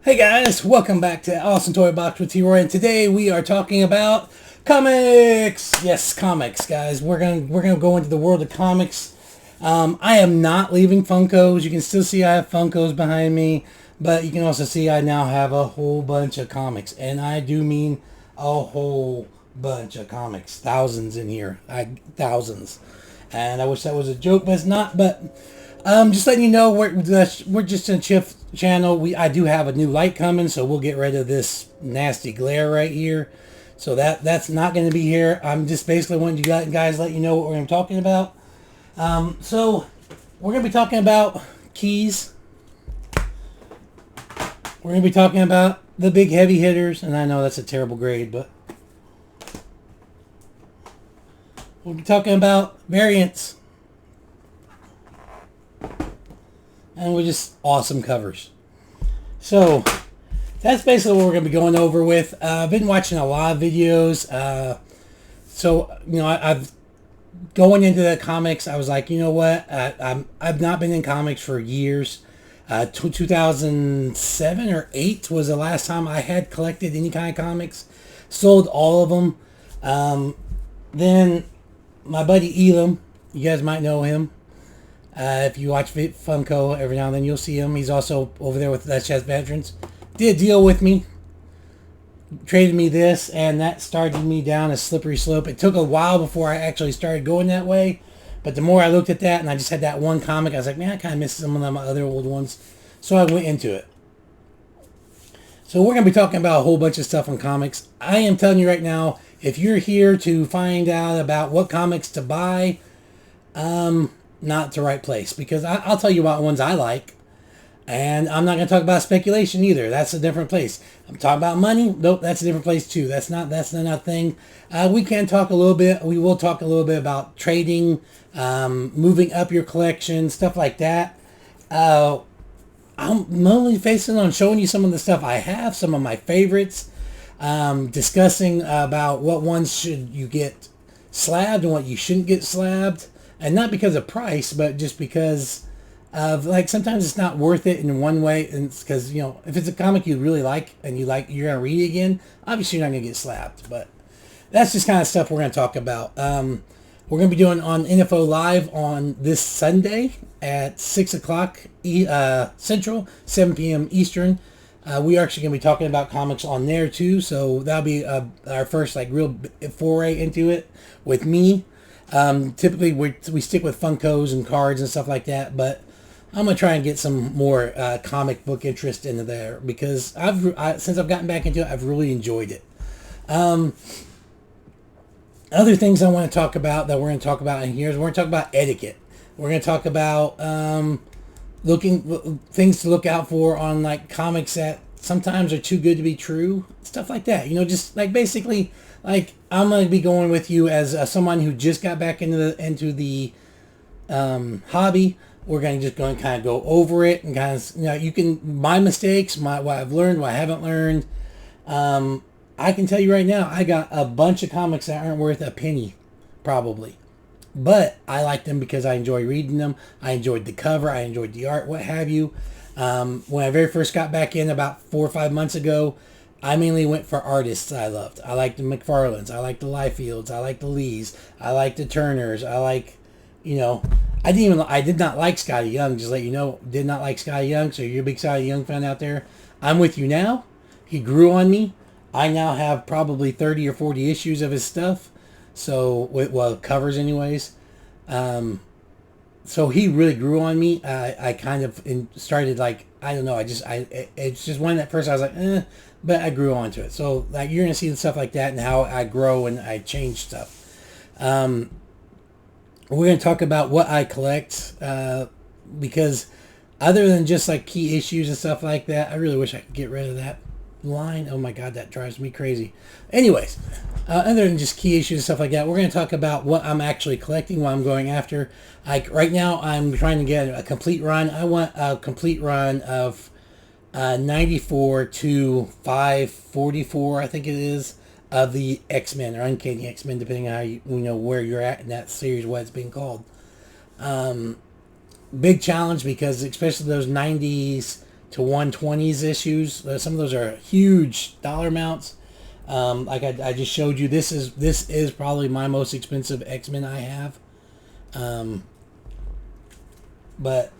Hey guys, welcome back to Awesome Toy Box with T-Roy, and today we are talking about comics. Yes, comics, guys. We're gonna go into the world of comics. I am not leaving Funkos. You can still see I have Funkos behind me, but you can also see I now have a whole bunch of comics, and I do mean a whole bunch of comics. Thousands in here. Thousands. And I wish that was a joke, but it's not. But just letting you know, we're just a Chiff channel. I do have a new light coming, so we'll get rid of this nasty glare right here. So that's not going to be here. I'm just basically wanting you guys let you know what we're going to be talking about. So we're going to be talking about keys. We're going to be talking about the big heavy hitters, and I know that's a terrible grade, but we'll be talking about variants. And we're just awesome covers. So that's basically what we're going to be going over with. I've been watching a lot of videos. So, you know, I've going into the comics, I was like, you know what? I've not been in comics for years. 2007 or 8 was the last time I had collected any kind of comics. Sold all of them. Then my buddy Elam, you guys might know him. If you watch Funko every now and then, you'll see him. He's also over there with Let's Chess Veterans. Did a deal with me. Traded me this, and that started me down a slippery slope. It took a while before I actually started going that way. But the more I looked at that, and I just had that one comic, I was like, man, I kind of miss some of my other old ones. So I went into it. So we're going to be talking about a whole bunch of stuff on comics. I am telling you right now, if you're here to find out about what comics to buy, not the right place, because I'll tell you about ones I like, and I'm not going to talk about speculation either. That's a different place. I'm talking about money. Nope, that's a different place too. That's not a thing. We can talk a little bit. We will talk a little bit about trading, moving up your collection, stuff like that. I'm mainly facing on showing you some of the stuff I have, some of my favorites, discussing about what ones should you get slabbed and what you shouldn't get slabbed. And not because of price, but just because of, like, sometimes it's not worth it in one way. And it's because, you know, if it's a comic you really like and you're going to read it again, obviously you're not going to get slapped. But that's just kind of stuff we're going to talk about. We're going to be doing on NFO Live on this Sunday at 6 o'clock Central, 7 p.m. Eastern. We are actually going to be talking about comics on there too. So that'll be our first, like, real foray into it with me. Typically we stick with Funkos and cards and stuff like that, but I'm gonna try and get some more comic book interest into there, because since I've gotten back into it, I've really enjoyed it. Other things I want to talk about that we're going to talk about in here is we're going to talk about etiquette. We're going to talk about things to look out for on, like, comics that sometimes are too good to be true, stuff like that. You know, just like basically, like, I'm going to be going with you as someone who just got back into the hobby. We're going to kind of go over it and kind of, you know, you can, my mistakes, what I've learned, what I haven't learned. I can tell you right now, I got a bunch of comics that aren't worth a penny, probably. But I like them because I enjoy reading them. I enjoyed the cover. I enjoyed the art, what have you. When I very first got back in about 4 or 5 months ago, I mainly went for artists I loved. I like the McFarlanes. I like the Liefelds. I like the Lees. I like the Turners. I like, you know, I did not like Scotty Young. Just to let you know, did not like Scotty Young. So you're a big Scotty Young fan out there. I'm with you now. He grew on me. I now have probably 30 or 40 issues of his stuff. So, well, covers anyways. So he really grew on me. I kind of started, like, I don't know. It's just one that first I was like, but I grew onto it. So, like, you're going to see stuff like that and how I grow and I change stuff. We're going to talk about what I collect, because other than just, like, key issues and stuff like that, I really wish I could get rid of that line. Oh my God, that drives me crazy. Anyways, other than just key issues and stuff like that, we're going to talk about what I'm actually collecting, what I'm going after. Like, right now, I'm trying to get a complete run. I want a complete run of 94 to 544, I think it is, of the X-Men or Uncanny X-Men, depending on how you know where you're at in that series, what it's being called. Big challenge, because especially those 90s to 120s issues. Some of those are huge dollar amounts. Like I just showed you, this is probably my most expensive X-Men I have. But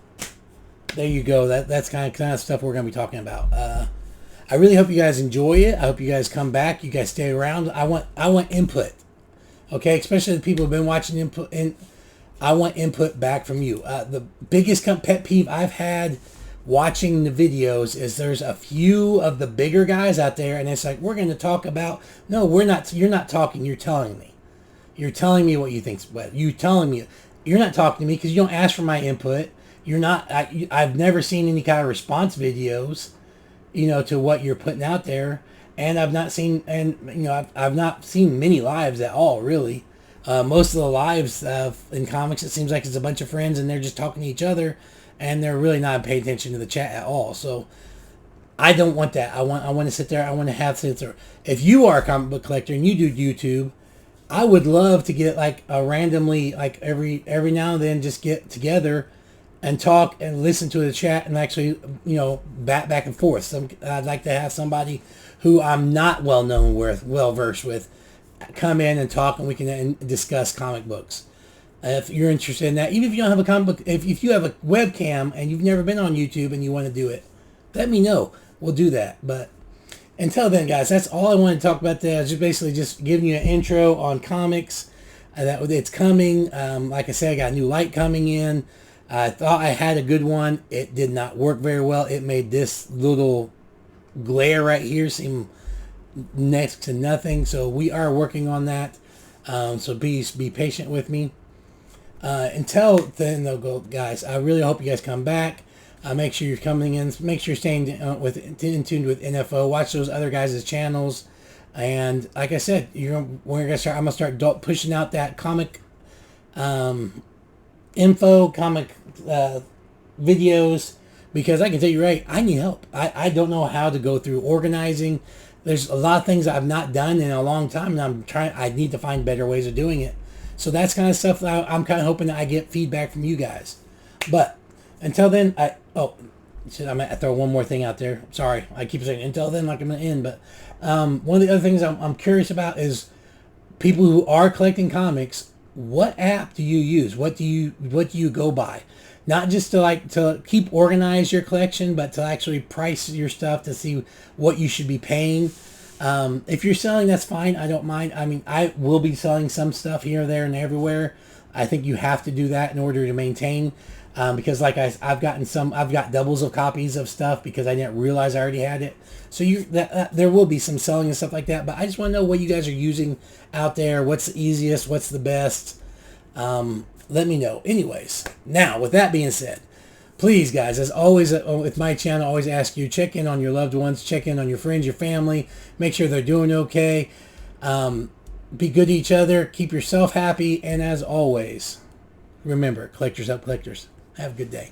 there you go. That's kind of stuff we're going to be talking about. I really hope you guys enjoy it. I hope you guys come back. You guys stay around. I want input. Okay, especially the people who've been watching input, and I want input back from you. The biggest pet peeve I've had watching the videos is there's a few of the bigger guys out there, and it's like, we're going to talk about. No, we're not. You're not talking. You're telling me. You're telling me what you think's what. You telling me. You're not talking to me because you don't ask for my input. You're not. I've never seen any kind of response videos, to what you're putting out there. And I've not seen, I've not seen many lives at all, really. Most of the lives in comics, it seems like it's a bunch of friends and they're just talking to each other, and they're really not paying attention to the chat at all. So I don't want that. I want to sit there. I want to have sit there. If you are a comic book collector and you do YouTube, I would love to get like a randomly, like every now and then, just get together and talk and listen to the chat and actually, back and forth. I'd like to have somebody who I'm not well versed with, come in and talk, and we can discuss comic books. If you're interested in that, even if you don't have a comic book, if you have a webcam and you've never been on YouTube and you want to do it, let me know. We'll do that. But until then, guys, that's all I wanted to talk about today. I was just giving you an intro on comics. That it's coming. Like I said, I got a new light coming in. I thought I had a good one. It did not work very well. It made this little glare right here seem next to nothing. So we are working on that. So be patient with me. Until then, though, guys, I really hope you guys come back. Make sure you're coming in. Make sure you're staying in tune with NFO. Watch those other guys' channels. And like I said, I'm gonna start pushing out that comic info, comic videos, because I can tell you right, I need help. I don't know how to go through organizing. There's a lot of things I've not done in a long time, and I need to find better ways of doing it. So that's kind of stuff that I'm kind of hoping that I get feedback from you guys. But until then, I'm gonna throw one more thing out there. Sorry, I keep saying until then, like I'm gonna end. But one of the other things I'm curious about is people who are collecting comics. What app do you use? What do you go by? Not just to keep organize your collection, but to actually price your stuff to see what you should be paying. If you're selling, that's fine. I don't mind. I mean, I will be selling some stuff here, there, and everywhere. I think you have to do that in order to maintain. Because I've got doubles of copies of stuff because I didn't realize I already had it. So there will be some selling and stuff like that. But I just want to know what you guys are using out there. What's the easiest? What's the best? Let me know. Anyways, now with that being said, please, guys, as always with my channel, I always ask you, check in on your loved ones, check in on your friends, your family, make sure they're doing okay. Be good to each other, keep yourself happy, and as always, remember, collectors help collectors. Have a good day.